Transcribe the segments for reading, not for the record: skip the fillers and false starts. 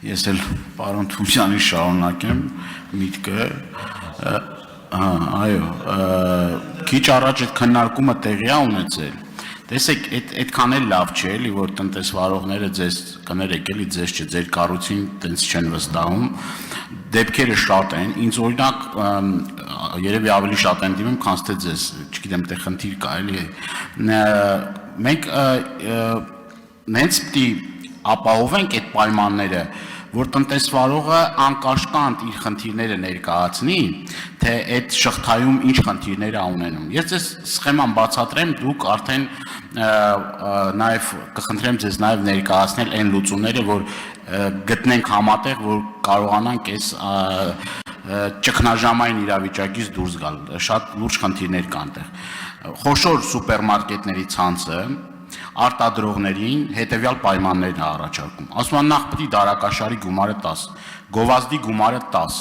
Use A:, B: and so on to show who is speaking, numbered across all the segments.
A: Ես էլ պարոն Թումյանի շարունակեմ միտքը, այո, քիչ առաջ այդ քննարկումը տեղի է ունեցել, տեսեք, այդքան էլ լավ չէ, էլի, որ տնտեսվարողները ձեզ կներեք, էլի, ձեզ չէ, ձեր կառույցին տենց չեն վստահում, դեպքերը շատ են, ինձ օրինակ երևի ավելի շատ են դիմում, քան թե ձեզ, չգիտեմ, թե խնդիր կա, էլի, մենք նենց պիտի ապահովենք այդ պայմանները, որ տնտեսվարողը անկաշկանդ իր խնդիրները ներկայացնի, թե այդ շղթայում ինչ խնդիրներ է ունենում։ Ես ձեզ սխեման բացատրեմ, դուք արդեն նաև կխնդրեմ ձեզ նաև ներկայացնել այն լուծումները, որ գտնենք համատեղ, որ կարողանանք այս ճգնաժամային իրավիճակից դուրս գալ։ Շատ լուրջ խնդիրներ կան այդտեղ։ Խոշոր սուպերմարկետների ցանցը արտադրողներին հետևյալ պայմաններն է առաջարկում։ Ասում են նախ պետք է դարակաշարի գումարը 10, գովազդի գումարը 10,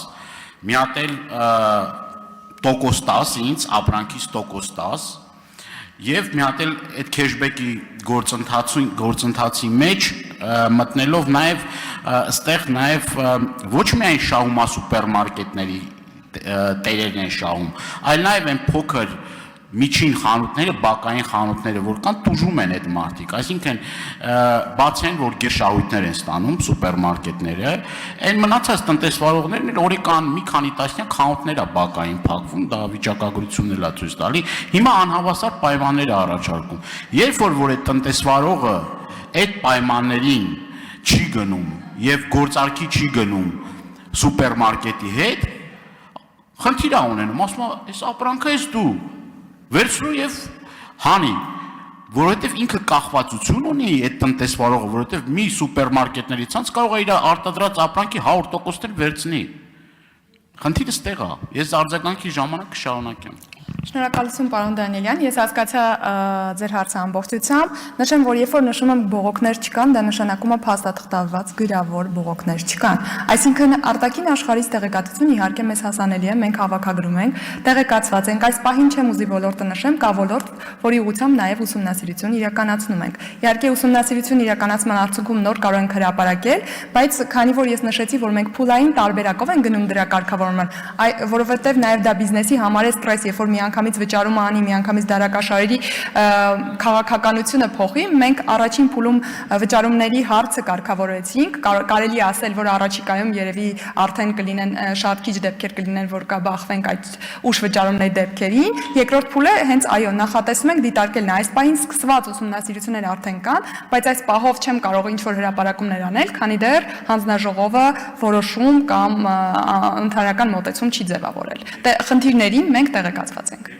A: մի հատ էլ տոկոս 10 ինձ, ապրանքից տոկոս 10, եւ մի հատ էլ այդ քեշբեքի գործընթացի մեջ մտնելով նաեւ այստեղ նաեւ ոչ միայն շահումա սուպերմարկետների տերերն են շահում, այլ նաեւ այն փոքր միջին խանութները, բակային խանութները, որ կան տուժում են այդ մարդիկ, այսինքն բաց են, որ գերշահույթներ են ստանում սուպերմարկետները, այն մնացած տնտեսվարողներն էլ օրական մի քանի տասնյակ խանութներ է բակային փակվում, դա վիճակագրությունն էլ է ցույց տալի, հիմա անհավասար պայմաններ է առաջարկում, երբ որ այդ տնտեսվարողը այդ պայմաններին չի գնում եւ գործարքի չի գնում սուպերմարկետի հետ, խնդիր է ունենում, ասում է, այս ապրանքը ես դու վերցրու եւ հանի, որովհետեւ ինքը կախվածություն ունի այդ տնտեսվարողը, որովհետեւ մի սուպերմարկետների ցանց կարող է իր արտադրած ապրանքի 100%-ներ վերցնի։ Խնդիրը ստեղ է։ Ես արձագանքի ժամանակ կշարունակեմ։
B: Շնորհակալություն պարոն Դանիելյան, ես հասկացա ձեր հարցը ամբողջությամբ, նշեմ, որ երբ որ նշում եմ բողոքներ չկան, դա նշանակում է փաստաթղթավորված գրավոր բողոքներ չկան։ Այսինքն արտաքին աշխարհից տեղեկատվություն իհարկե մեզ հասանելի է, մենք հավաքագրում ենք, տեղեկացված ենք, այս պահին չեմ ուզի ոլորտը նշեմ, կա ոլորտ, որի ուղղությամբ նաև ուսումնասիրություն իրականացնում ենք։ Իհարկե ուսումնասիրություն իրականացման արդյունքում նոր կարող ենք հրապարակել, բայց քանի որ ես նշեցի, որ մենք փուլային տարբերակով ենք գնում դրա կարգավորման, որովհետև նաև դա բիզնեսի համար է ստրես, երբ որ միանգամից վճարումը անի, միանգամից դարակաշարերի քաղաքականությունը փոխի, մենք առաջին փուլում վճարումների հարցը կարգավորեցինք, կարելի է ասել, որ առաջիկայում երևի արդեն կլինեն շատ քիչ դեպքեր կլինեն, որ կբախվենք այդ ուշ վճարումների դեպքերին, երկրորդ փուլը հենց այո, նախատեսում ենք դիտարկելն է, այս պահին սկսված ուսումնասիրություններ արդեն կան, բայց այս պահով չեմ կարող ինչ-որ հրապարակումներ անել, քանի դեռ հանձնաժողովը որոշում կամ ընդհանրական մոտեցում չի ձևավորել։ Խնդիրներին մենք տեղեկացված ենք։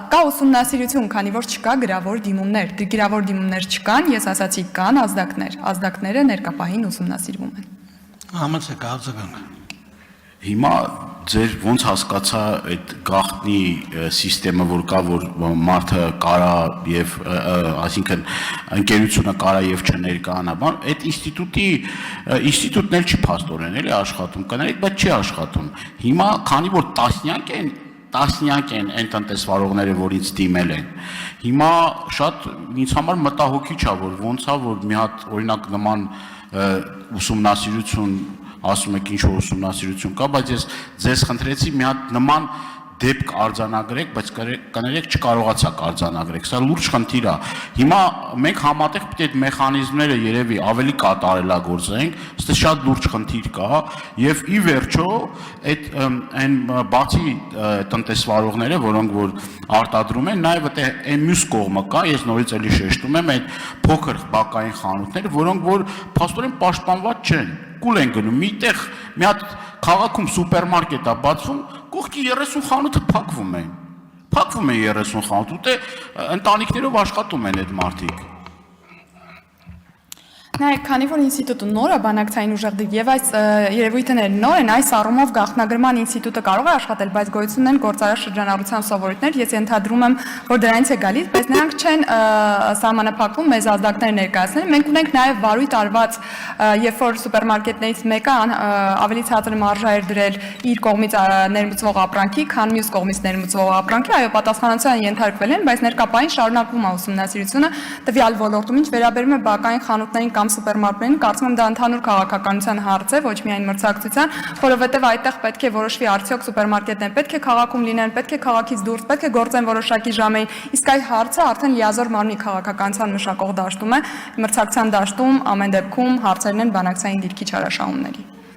B: Կա ուսումնասիրություն, քանի որ չկա գրավոր դիմումներ, գրավոր դիմումներ չկան, ես ասացի կան ազդակները ներկապահին ուսումնասիրվում են։
C: Համեցեք արձագանք։
A: Հիմա ձեր ոնց հասկացա այդ գաղտնի սիստեմը, որ կա, որ մարդը կարա եւ այսինքն ընկերությունը կարա եւ չներկայանա, բան, այդ ինստիտուտն էլ չի փաստորեն էլի աշխատում, կներեք, բայց չի աշխատում։ Հիմա քանի որ տասնյակ են այն տնտեսվարողները, որ ինձ դիմել են։ Հիմա շատ ինձ համար մտահոգիչ է, որ ոնց է, որ մի հատ օրինակ նման ուսումնասիրություն ասում եք ինչ որ ուսումնասիրություն կա, բայց ես ձեզ խնդրեցի մի հատ նման դեպք արձանագրեք, բայց կներեք չկարողացաք արձանագրեք, սա լուրջ խնդիր է։ Հիմա մենք համատեղ պետք է այդ մեխանիզմները երևի ավելի կատարելագործենք, ստե շատ լուրջ խնդիր կա եւ ի վերջո այդ այն բացի տնտեսվարողները, որոնք որ արտադրում են, նաեւ այդ մյուս կողմը կա, ես նորից էլի շեշտում եմ այդ փոքր բակային խանութները, որոնք որ փաստորեն պաշտպանված չեն, կուլ են գնում, միտեղ մի հատ քաղաքում սուպերմարկետ է բացվում, կողքի 30 խանութը փակվում են 30 խանութ, ուտե ընտանիքներով աշխատում են այդ մարդիկ։
B: Նայեք, քանի որ ինստիտուտը նոր է, բանակցային ուժեղ եւ այս երևույթները նոր են, այս առումով գաղտնագրման ինստիտուտը կարող է աշխատել, բայց գոյություն ունեն գործարար շրջանառության սովորույթներ, ես ենթադրում եմ, որ դրանից է գալիս, բայց նրանք չեն սահմանափակվում մեզ ազդակներ ներկայացնել։ Մենք ունենք նաեւ վարույթ արված, երբ որ սուպերմարկետներից մեկը ավելի ցածր մարժա էր դրել իր կողմից ներմուծվող ապրանքի, քան մյուս կողմից ներմուծվող ապրանքի, այո, պատասխանատվության ենթարկվել են, բայց ներկայապային շարունակվում է ուսումնասիրությունը տվյալ ոլորտում, ինչ վերաբերում է բակային խանութներին կամ սուպերմարկետներին, կարծում եմ դա ընդհանուր քաղաքականության հարց է, ոչ միայն մրցակցության, որովհետև այդտեղ պետք է որոշվի արդյոք սուպերմարկետները պետք է քաղաքում լինեն, պետք է քաղաքից դուրս, պետք է գործեն որոշակի ժամերին, իսկ այդ հարցը արդեն լիազոր մարմնի քաղաքականության մշակող դաշտում է, մրցակցության դաշտում ամեն դեպքում հարցերն են բանակցային դիրքի չարաշահումների։